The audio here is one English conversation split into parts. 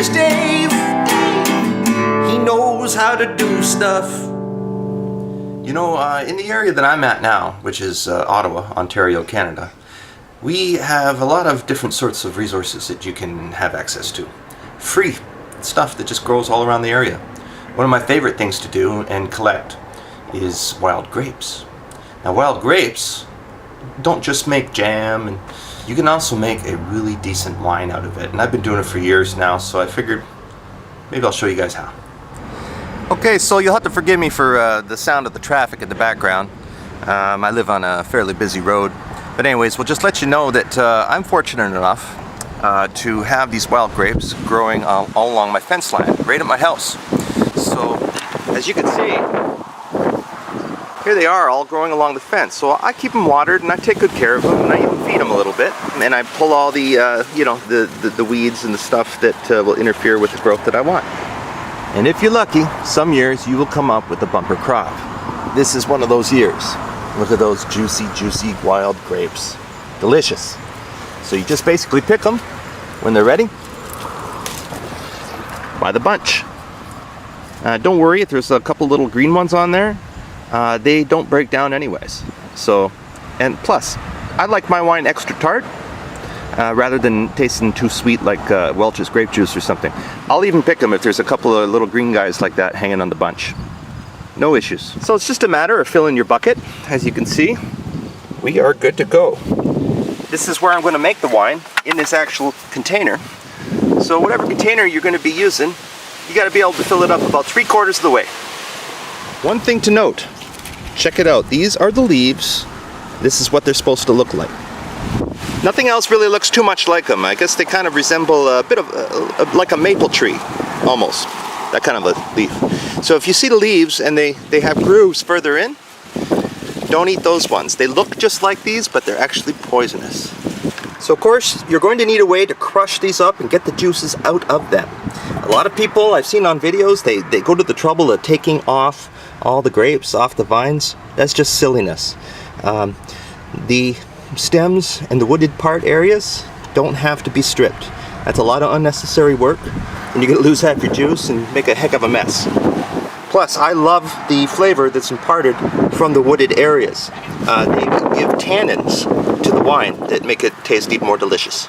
Curious Dave, he knows how to do stuff. You know, in the area that I'm at now, which is Ottawa, Ontario, Canada, we have a lot of different sorts of resources that you can have access to. Free stuff that just grows all around the area. One of my favorite things to do and collect is wild grapes. Now, wild grapes don't just make jam, and you can also make a really decent wine out of it. And I've been doing it for years now, so I figured maybe I'll show you guys how. Okay, so you'll have to forgive me for the sound of the traffic in the background. I live on a fairly busy road. But anyways, we'll just let you know that I'm fortunate enough to have these wild grapes growing all along my fence line, right at my house. So, as you can see, here they are all growing along the fence. So I keep them watered and I take good care of them, and I even feed them a little bit. And I pull all the, the weeds and the stuff that will interfere with the growth that I want. And if you're lucky, some years you will come up with a bumper crop. This is one of those years. Look at those juicy, juicy wild grapes. Delicious. So you just basically pick them when they're ready by the bunch. Don't worry if there's a couple little green ones on there. They don't break down anyways. So, and plus, I like my wine extra tart rather than tasting too sweet like Welch's grape juice or something. I'll even pick them if there's a couple of little green guys like that hanging on the bunch. No issues. So it's just a matter of filling your bucket. As you can see, we are good to go. This is where I'm going to make the wine, in this actual container. So whatever container you're going to be using, you got to be able to fill it up about 3/4 of the way. One thing to note, check it out. These are the leaves. This is what they're supposed to look like. Nothing else really looks too much like them. I guess they kind of resemble a bit of like a maple tree, almost. That kind of a leaf. So if you see the leaves and they have grooves further in, don't eat those ones. They look just like these, but they're actually poisonous. So of course, you're going to need a way to crush these up and get the juices out of them. A lot of people I've seen on videos, they go to the trouble of taking off all the grapes off the vines. That's just silliness. The stems and the wooded part areas don't have to be stripped. That's a lot of unnecessary work, and you're going to lose half your juice and make a heck of a mess. Plus, I love the flavor that's imparted from the wooded areas. They give tannins to the wine that make it taste even more delicious.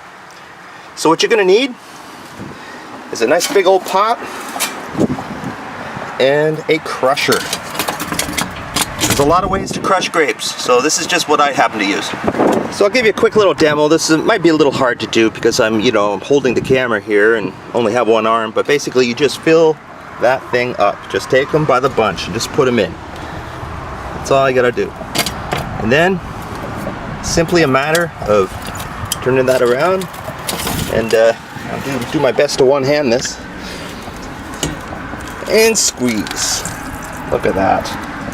So what you're going to need is a nice big old pot and a crusher. There's a lot of ways to crush grapes, so this is just what I happen to use. So I'll give you a quick little demo. This might be a little hard to do because I'm holding the camera here and only have one arm, but basically you just fill that thing up. Just take them by the bunch and just put them in. That's all I gotta do. And then, simply a matter of turning that around, and I'll do my best to one-hand this, and squeeze. Look at that.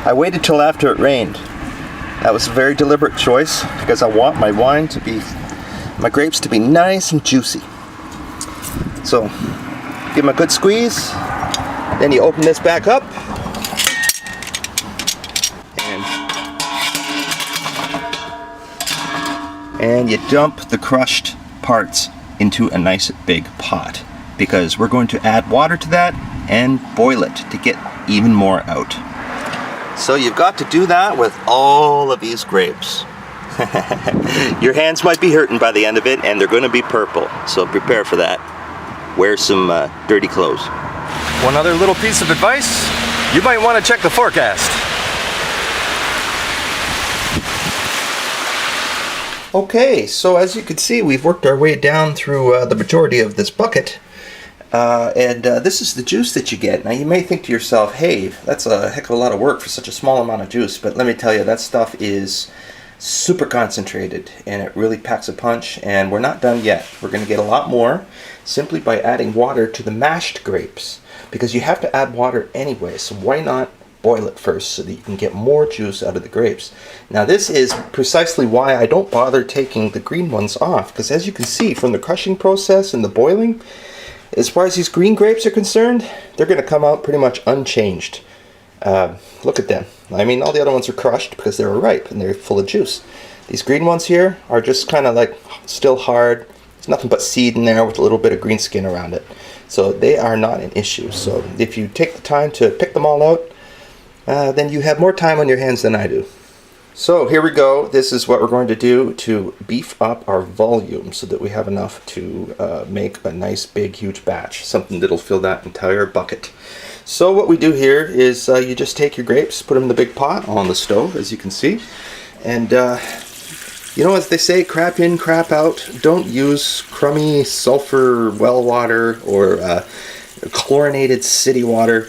I waited till after it rained. That was a very deliberate choice because I want my grapes to be nice and juicy. So, give them a good squeeze. Then you open this back up. And you dump the crushed parts into a nice big pot, because we're going to add water to that and boil it to get even more out. So you've got to do that with all of these grapes. Your hands might be hurting by the end of it, and they're going to be purple, so prepare for that. Wear some dirty clothes. One other little piece of advice, you might want to check the forecast. Okay, so as you can see, we've worked our way down through the majority of this bucket. This is the juice that you get. Now you may think to yourself, hey, that's a heck of a lot of work for such a small amount of juice, but let me tell you, that stuff is super concentrated and it really packs a punch, and we're not done yet. We're going to get a lot more simply by adding water to the mashed grapes, because you have to add water anyway, so why not boil it first so that you can get more juice out of the grapes. Now this is precisely why I don't bother taking the green ones off, because as you can see from the crushing process and the boiling, as far as these green grapes are concerned, they're going to come out pretty much unchanged. Look at them. I mean, all the other ones are crushed because they're ripe and they're full of juice. These green ones here are just kind of like still hard, It's nothing but seed in there with a little bit of green skin around it. So they are not an issue. So if you take the time to pick them all out, then you have more time on your hands than I do. So here we go. This is what we're going to do to beef up our volume so that we have enough to make a nice big huge batch, something that'll fill that entire bucket. So what we do here is you just take your grapes, put them in the big pot on the stove, as you can see, and you know, as they say, crap in, crap out. Don't use crummy sulfur well water or chlorinated city water.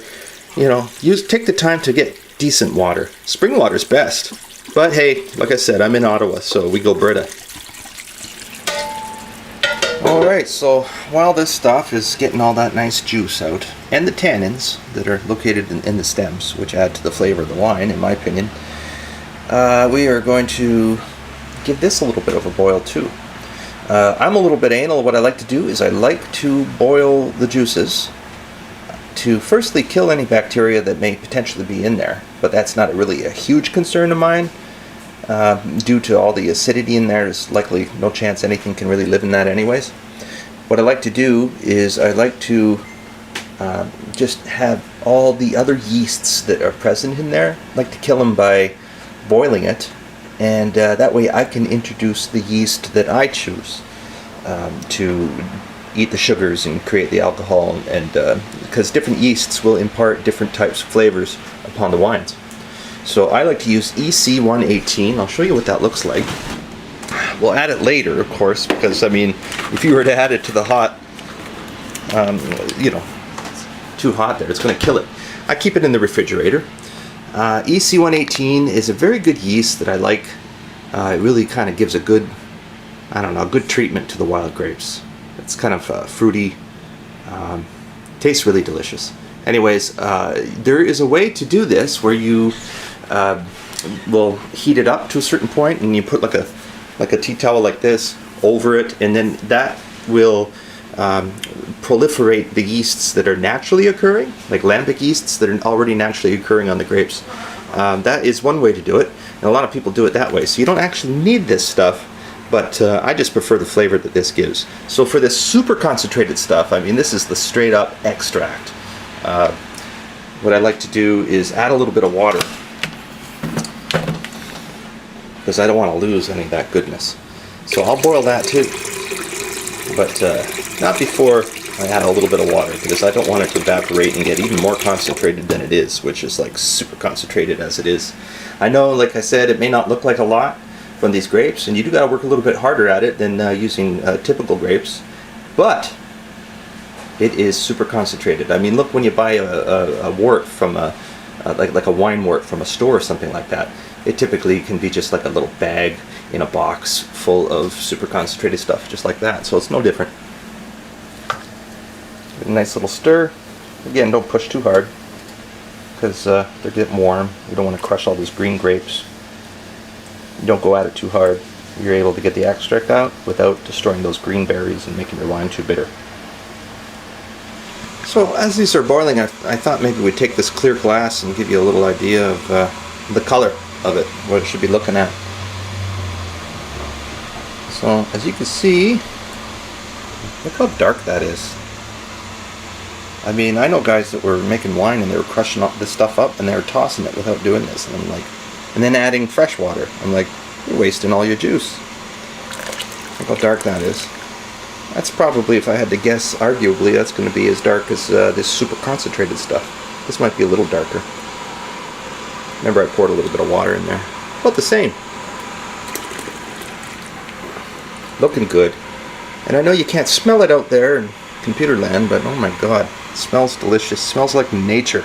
You know, take the time to get decent water. Spring water's best. But hey, like I said, I'm in Ottawa, so we go Brita. Alright, so while this stuff is getting all that nice juice out, and the tannins that are located in the stems, which add to the flavor of the wine, in my opinion, we are going to give this a little bit of a boil too. I'm a little bit anal. What I like to do is I like to boil the juices to firstly kill any bacteria that may potentially be in there, but that's not really a huge concern of mine. Due to all the acidity in there, there's likely no chance anything can really live in that anyways. What I like to do is I like to just have all the other yeasts that are present in there, I like to kill them by boiling it, and that way I can introduce the yeast that I choose to eat the sugars and create the alcohol, and because different yeasts will impart different types of flavors upon the wines. So I like to use EC118. I'll show you what that looks like. We'll add it later, of course, because I mean, if you were to add it to the hot, you know, too hot there, it's going to kill it. I keep it in the refrigerator. EC118 is a very good yeast that I like. It really kind of gives a good, I don't know, good treatment to the wild grapes. It's kind of fruity, tastes really delicious. Anyways, there is a way to do this where you will heat it up to a certain point, and you put like a tea towel like this over it, and then that will proliferate the yeasts that are naturally occurring, like lambic yeasts that are already naturally occurring on the grapes. That is one way to do it, and a lot of people do it that way. So you don't actually need this stuff, but I just prefer the flavor that this gives. So for this super concentrated stuff, I mean, this is the straight up extract. What I like to do is add a little bit of water, because I don't want to lose any of that goodness. So I'll boil that too, but not before I add a little bit of water, because I don't want it to evaporate and get even more concentrated than it is, which is like super concentrated as it is. I know, like I said, it may not look like a lot from these grapes, and you do got to work a little bit harder at it than using typical grapes, but it is super concentrated. I mean, look, when you buy a wort from like a wine wort from a store or something like that, it typically can be just like a little bag in a box full of super concentrated stuff, just like that. So it's no different. A nice little stir. Again, don't push too hard, because they're getting warm. You don't want to crush all these green grapes. You don't go at it too hard. You're able to get the extract out without destroying those green berries and making your wine too bitter. So as these are boiling, I thought maybe we'd take this clear glass and give you a little idea of the color of it, what it should be looking at. So as you can see, look how dark that is. I mean, I know guys that were making wine and they were crushing this stuff up and they were tossing it without doing this, and I'm like, and then adding fresh water. I'm like, you're wasting all your juice. Look how dark that is. That's probably, if I had to guess, arguably that's going to be as dark as this super concentrated stuff. This might be a little darker. Remember, I poured a little bit of water in there. About the same. Looking good. And I know you can't smell it out there in computer land, but oh my god, it smells delicious. It smells like nature.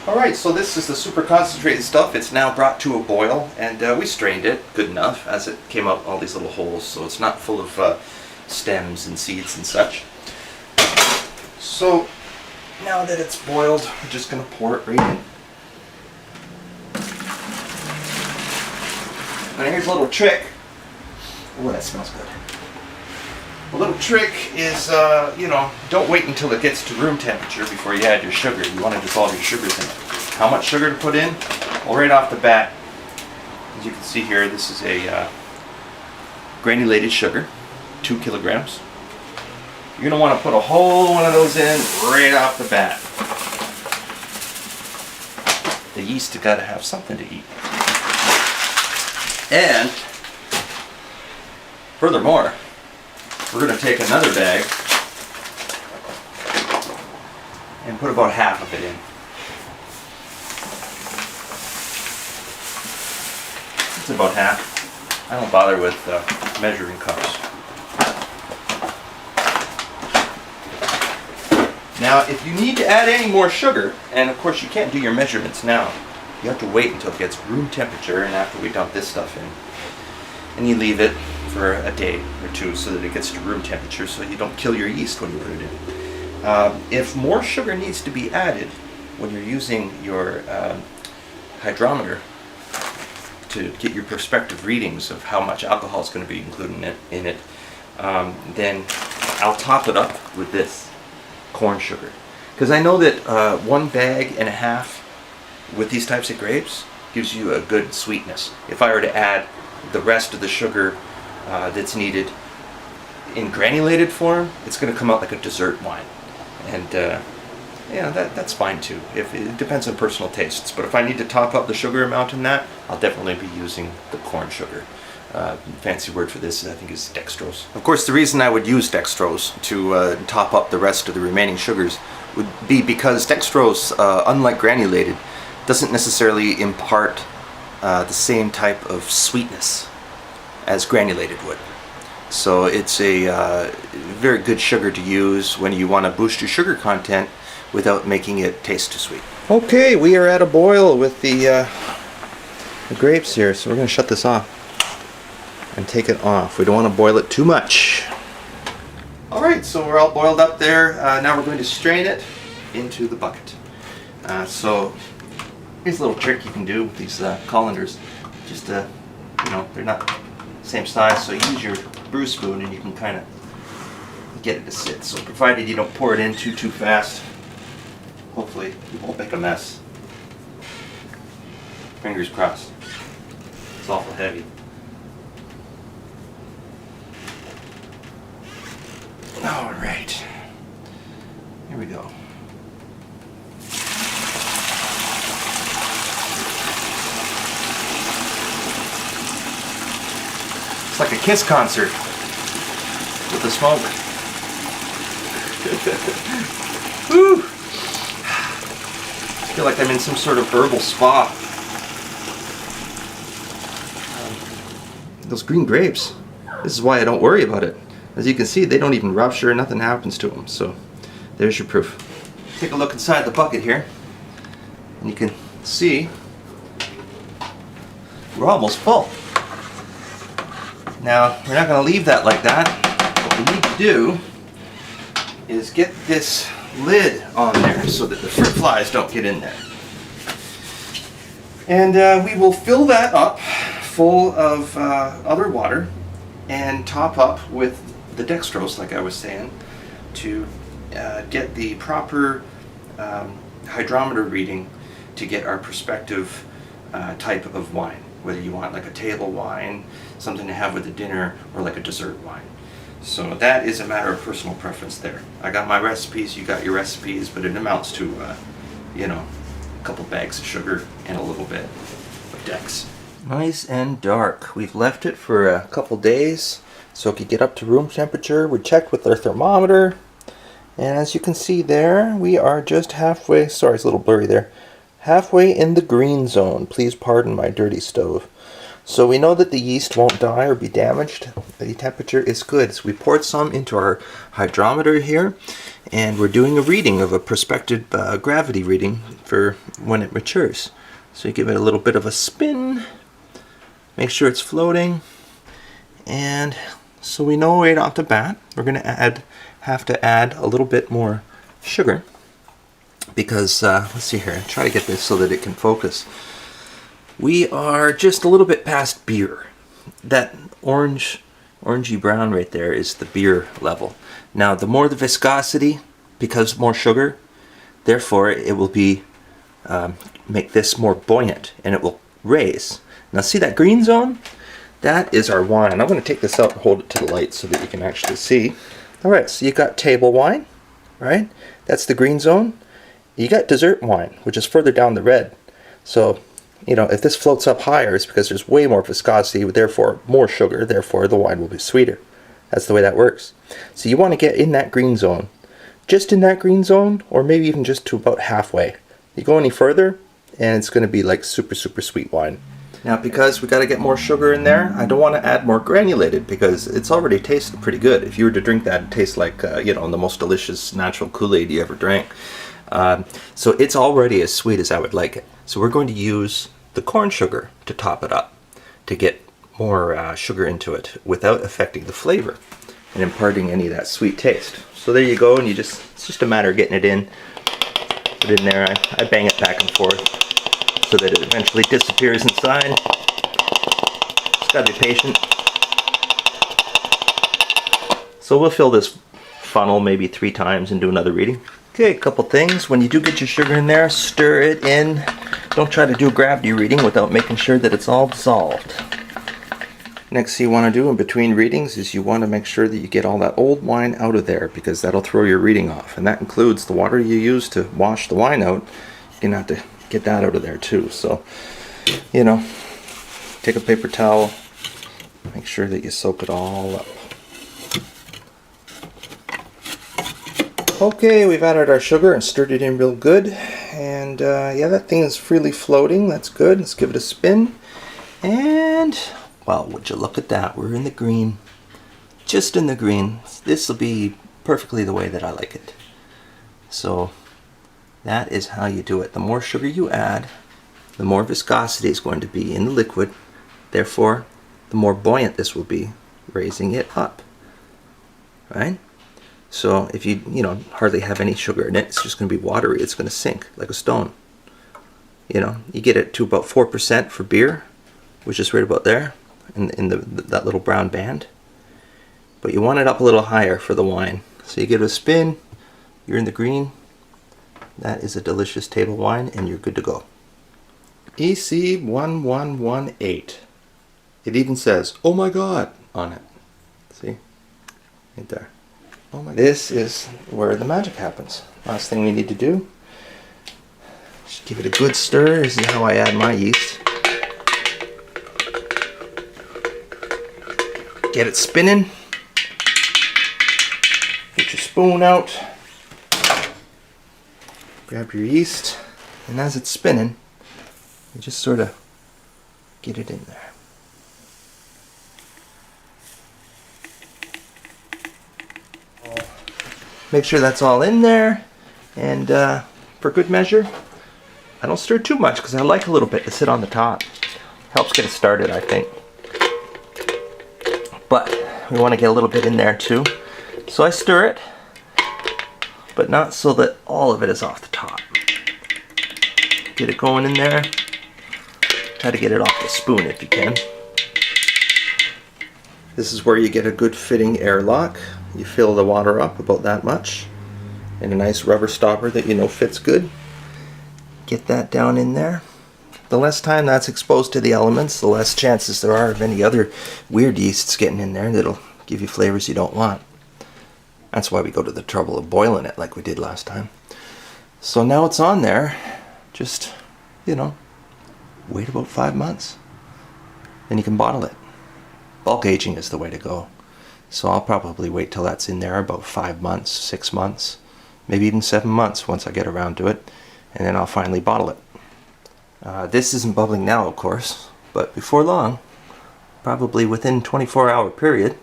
Alright, so this is the super concentrated stuff. It's now brought to a boil, and we strained it good enough as it came out all these little holes, so it's not full of stems and seeds and such. So now that it's boiled, we're just going to pour it right in. And here's a little trick. Oh, that smells good. A little trick is, you know, don't wait until it gets to room temperature before you add your sugar. You want to dissolve your sugars in it. How much sugar to put in? Well, right off the bat, as you can see here, this is a granulated sugar, 2 kilograms. You're going to want to put a whole one of those in right off the bat. The yeast has got to have something to eat. And furthermore, we're going to take another bag and put about half of it in. It's about half. I don't bother with measuring cups. Now, if you need to add any more sugar, and of course you can't do your measurements now, you have to wait until it gets room temperature, and after we dump this stuff in, and you leave it for a day or two so that it gets to room temperature so you don't kill your yeast when you put it in. If more sugar needs to be added when you're using your hydrometer to get your prospective readings of how much alcohol is going to be included in it, then I'll top it up with this corn sugar, because I know that 1.5 bags with these types of grapes gives you a good sweetness. If I were to add the rest of the sugar that's needed in granulated form, it's going to come out like a dessert wine, and yeah, that's fine too. If it depends on personal tastes, but if I need to top up the sugar amount in that, I'll definitely be using the corn sugar. Fancy word for this, I think, is dextrose. Of course, the reason I would use dextrose to top up the rest of the remaining sugars would be because dextrose, unlike granulated, doesn't necessarily impart the same type of sweetness as granulated would. So it's a very good sugar to use when you want to boost your sugar content without making it taste too sweet. Okay, we are at a boil with the grapes here, so we're going to shut this off and take it off. We don't want to boil it too much. Alright, so we're all boiled up there. Now we're going to strain it into the bucket. So here's a little trick you can do with these colanders. Just, you know, they're not the same size, so use your brew spoon and you can kind of get it to sit. So provided you don't pour it in too fast, hopefully it won't make a mess. Fingers crossed. It's awful heavy. All right, here we go. It's like a Kiss concert with the smoke. Woo! I feel like I'm in some sort of herbal spa. Those green grapes, this is why I don't worry about it. As you can see, they don't even rupture, nothing happens to them. So there's your proof. Take a look inside the bucket here, and you can see we're almost full. Now, we're not going to leave that like that. What we need to do is get this lid on there so that the fruit flies don't get in there. And we will fill that up full of other water and top up with the dextrose, like I was saying, to get the proper hydrometer reading to get our prospective type of wine, whether you want like a table wine, something to have with a dinner, or like a dessert wine. So that is a matter of personal preference there. I got my recipes, you got your recipes, but it amounts to you know, a couple bags of sugar and a little bit of dex. Nice and dark. We've left it for a couple days so it could get up to room temperature. We checked with our thermometer, and as you can see there, we are just halfway, sorry it's a little blurry there, halfway in the green zone. Please pardon my dirty stove. So we know that the yeast won't die or be damaged. The temperature is good. So we poured some into our hydrometer here, and we're doing a reading of a prospective gravity reading for when it matures. So you give it a little bit of a spin, make sure it's floating, and so we know right off the bat we're going to have to add a little bit more sugar, because let's see here, try to get this so that it can focus. We are just a little bit past beer. That orangey brown right there is the beer level. Now the more the viscosity, because more sugar, therefore it will be make this more buoyant and it will raise. Now see that green zone? that is our wine. I'm going to take this out and hold it to the light so that you can actually see. Alright, so you got table wine, right? That's the green zone. You got dessert wine, which is further down the red. So, you know, if this floats up higher, it's because there's way more viscosity, therefore more sugar, therefore the wine will be sweeter. That's the way that works. So you want to get in that green zone. Just in that green zone, or maybe even just to about halfway. You go any further, and it's going to be like super, super sweet wine. Now, because we got to get more sugar in there, I don't want to add more granulated because it's already tasted pretty good. If you were to drink that, it'd taste like, you know, the most delicious natural Kool-Aid you ever drank. So it's already as sweet as I would like it. So we're going to use the corn sugar to top it up, to get more sugar into it without affecting the flavor and imparting any of that sweet taste. So there you go, and it's just a matter of getting it in. Put it in there, I bang it back and forth so that it eventually disappears inside. Just gotta be patient. So we'll fill this funnel maybe 3 times and do another reading. Okay, a couple things. When you do get your sugar in there, stir it in. Don't try to do a gravity reading without making sure that it's all dissolved. Next thing you want to do in between readings is you want to make sure that you get all that old wine out of there, because that'll throw your reading off. And that includes the water you use to wash the wine out. You're going to have to get that out of there too. So, you know, take a paper towel, make sure that you soak it all up. Okay, we've added our sugar and stirred it in real good. And yeah, that thing is freely floating. That's good. Let's give it a spin. And... well, would you look at that? We're in the green. Just in the green. This will be perfectly the way that I like it. So that is how you do it. The more sugar you add, the more viscosity is going to be in the liquid. Therefore, the more buoyant this will be, raising it up. Right? So if you hardly have any sugar in it, it's just going to be watery. It's going to sink like a stone. You know, you get it to about 4% for beer, which is right about there. In that little brown band. But you want it up a little higher for the wine. So you give it a spin, you're in the green. That is a delicious table wine, and you're good to go. EC1118. It even says, "Oh my God," on it. See? Right there. Oh my God. This is where the magic happens. Last thing we need to do, just give it a good stir. This is how I add my yeast. Get it spinning. Get your spoon out. Grab your yeast. And as it's spinning, you just sort of get it in there. Make sure that's all in there. And for good measure, I don't stir too much because I like a little bit to sit on the top. Helps get it started, I think. But we want to get a little bit in there too. So I stir it, but not so that all of it is off the top. Get it going in there. Try to get it off the spoon if you can. This is where you get a good fitting airlock. You fill the water up about that much. And a nice rubber stopper that you know fits good. Get that down in there. The less time that's exposed to the elements, the less chances there are of any other weird yeasts getting in there that'll give you flavors you don't want. That's why we go to the trouble of boiling it like we did last time. So now it's on there. Just, wait about 5 months. Then you can bottle it. Bulk aging is the way to go. So I'll probably wait till that's in there about 5 months, 6 months, maybe even 7 months once I get around to it. And then I'll finally bottle it. This isn't bubbling now, of course, but before long, probably within 24-hour period,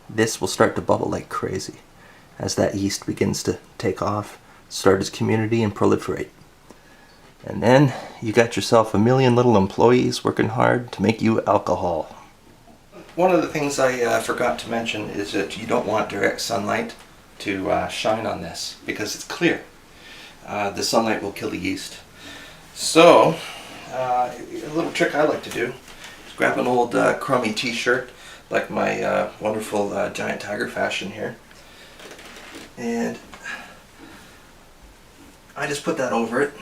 this will start to bubble like crazy as that yeast begins to take off, start its community, and proliferate. And then you got yourself a million little employees working hard to make you alcohol. One of the things I forgot to mention is that you don't want direct sunlight to shine on this because it's clear. The sunlight will kill the yeast. So, a little trick I like to do is grab an old crummy t-shirt, like my wonderful Giant Tiger fashion here, and I just put that over it.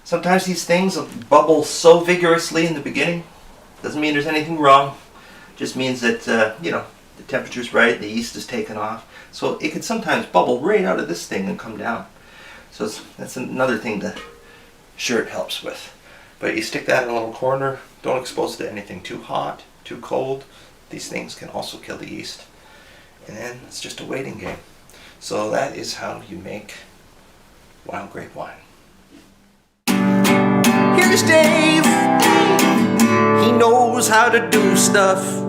Sometimes these things will bubble so vigorously in the beginning, Doesn't mean there's anything wrong. Just means that, you know, the temperature's right, the yeast is taken off. So it can sometimes bubble right out of this thing and come down. So that's another thing that sure it helps with. But you stick that in a little corner. Don't expose it to anything too hot, too cold. These things can also kill the yeast. And then it's just a waiting game. So that is how you make wild grape wine. Here's Dave. He knows how to do stuff.